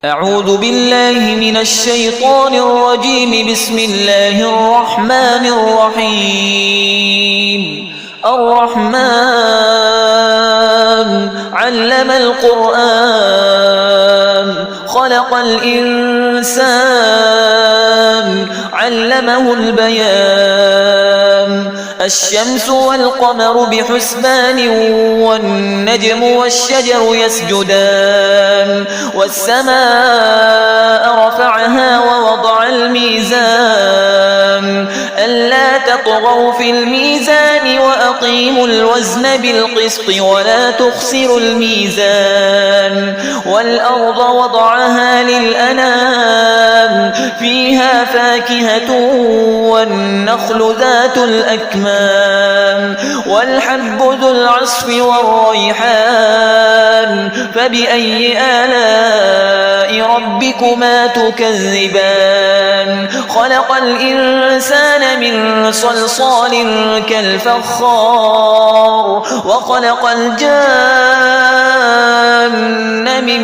أعوذ بالله من الشيطان الرجيم. بسم الله الرحمن الرحيم. الرحمن علم القرآن خلق الإنسان علمه البيان. الشمس والقمر بحسبان والنجم والشجر يسجدان. والسماء رفعها ووضع الميزان ألا تطغوا في الميزان وأقيموا الوزن بالقسط ولا تخسروا الميزان. والأرض وضعها للأنام فيها فاكهة والنخل ذات الأكمام والحب ذو العصف والريحان. فبأي آلاء ربكما تكذبان؟ خلق الإنسان من صلصال كالفخار وخلق الجان من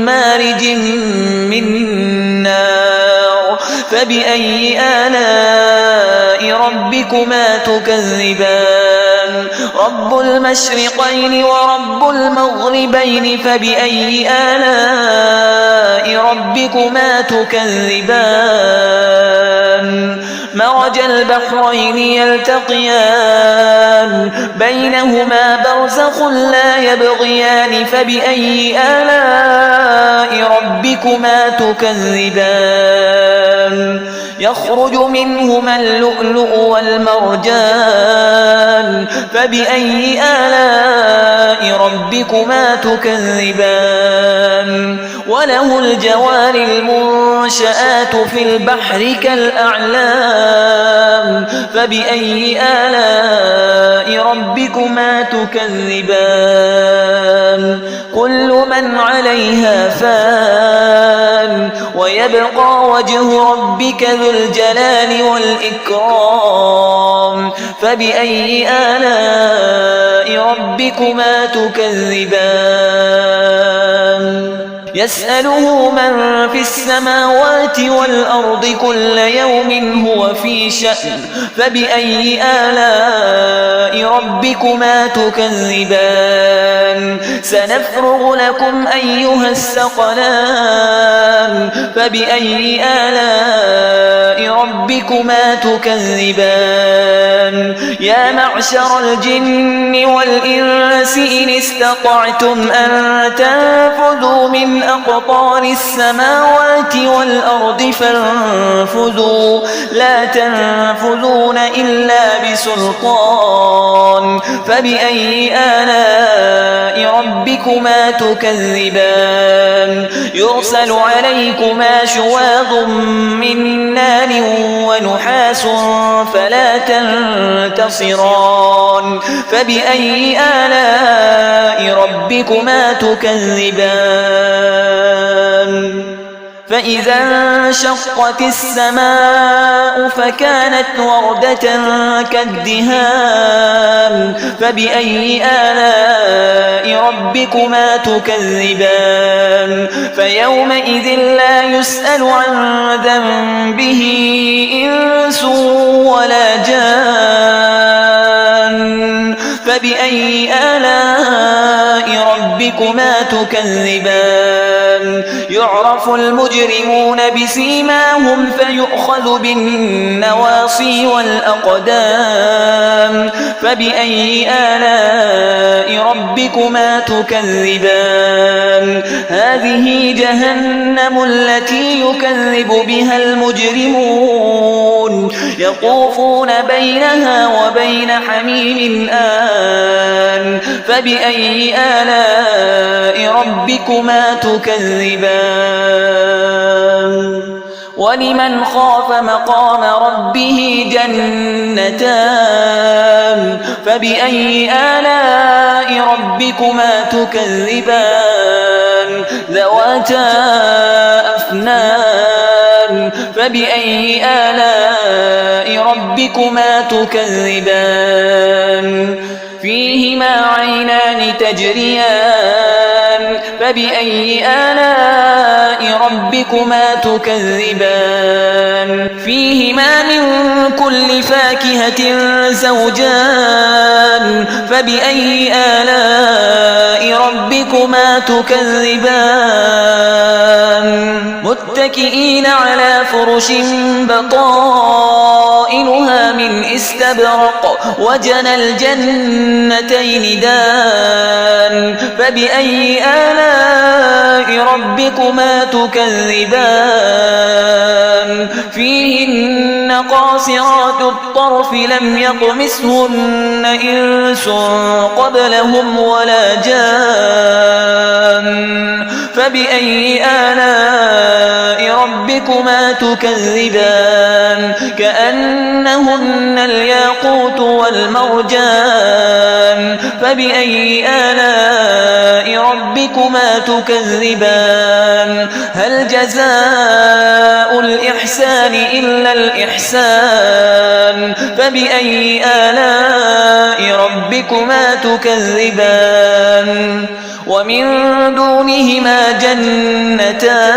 مارج من نار. فبأي آلاء ربكما تكذبان؟ رب المشرقين ورب المغربين. فبأي آلاء ربكما تكذبان؟ مرج البحرين يلتقيان بينهما برزخ لا يبغيان. فبأي آلاء ربكما تكذبان؟ يخرج منهما اللؤلؤ والمرجان. فبأي آلاء ربكما تكذبان؟ وله الجوار المنشآت في البحر كالأعلام. فبأي آلاء ربكما تكذبان؟ كل من عليها فان ويبقى وجه ربك ذو الجلال والإكرام. فبأي آلاء ربكما تكذبان؟ يسأله من في السماوات والأرض كل يوم هو في شأن. فبأي آلاء ربكما تكذبان؟ سنفرغ لكم أيها الثقلان. فبأي آلاء ربكما تكذبان؟ يا معشر الجن والإنس إن استطعتم أن تنفذوا من أقطار السماوات والأرض فانفذوا لا تنفذون إلا بسلطان. فبأي آلاء ربكما تكذبان؟ يرسل عليكما شواظ من نار ونحاس فلا تنتصران. فبأي آلاء ربكما تكذبان؟ فإذا انشقت السماء فكانت وردة كالدهان. فبأي آلاء ربكما تكذبان؟ فيومئذ لا يسأل عن ذنبه إنس ولا جان. فبأي آلاء ربكما تكذبان؟ يعرف المجرمون بسيماهم فيؤخذ بالنواصي والأقدام. فبأي آلاء ربكما تكذبان؟ هذه جهنم التي يكذب بها المجرمون يطوفون بينها وبين حميم آن. فبأي آلاء ربكما تكذبان؟ ولمن خاف مقام ربه جنتان. فبأي آلاء ربكما تكذبان؟ ذواتا أفنان. فبأي آلاء ربكما تكذبان؟ فيهما عينان تجريان فبأي آلاء ربكما تكذبان فيهما من كل فاكهة زوجان فبأي آلاء ربكما تكذبان متكئين على فرش بطائنها من استبرق وجنى الجنتين دان فبأي آلاء ربكما تكذبان فيهن قاصرات الطرف لم يطمثهن إنس قبلهم ولا جان فبأي آلاء ربكما تكذبان كأنهن الياقوت والمرجان فبأي آلاء ربكما تكذبان هل جزاء الإحسان إلا الإحسان فبأي آلاء ربكما تكذبان ومن دونهما جنتان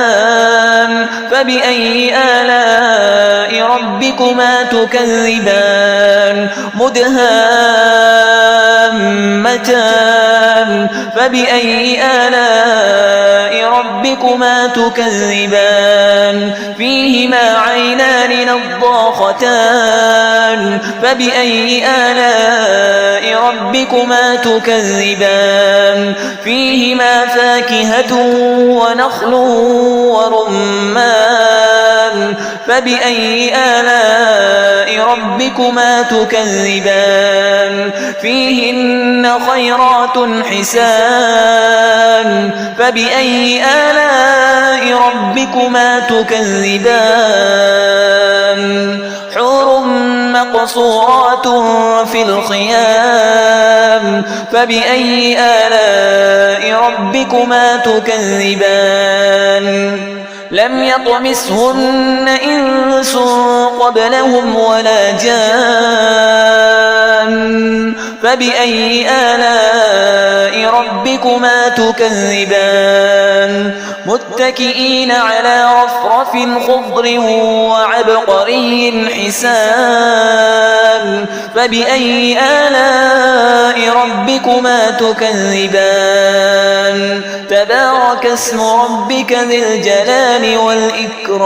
فبأي آلاء ربكما تكذبان مدهامتان فبأي آلاء ربكما تكذبان فيهما عينان نضاختان فبأي آلاء ربكما تكذبان فيهما فاكهة ونخل ورمان فبأي آلاء ربكما تكذبان فيهن خيرات حسان فبأي آلاء ربكما تكذبان حور مقصورات في الخيام فبأي آلاء ربكما تكذبان لم يطمثهن إنس قبلهم ولا جان فبأي آلاء ربكما تكذبان متكئين على رفرف خضر وعبقري حسان فبأي آلاء ربكما تكذبان تبارك اسم ربك ذي الجلال والإكرام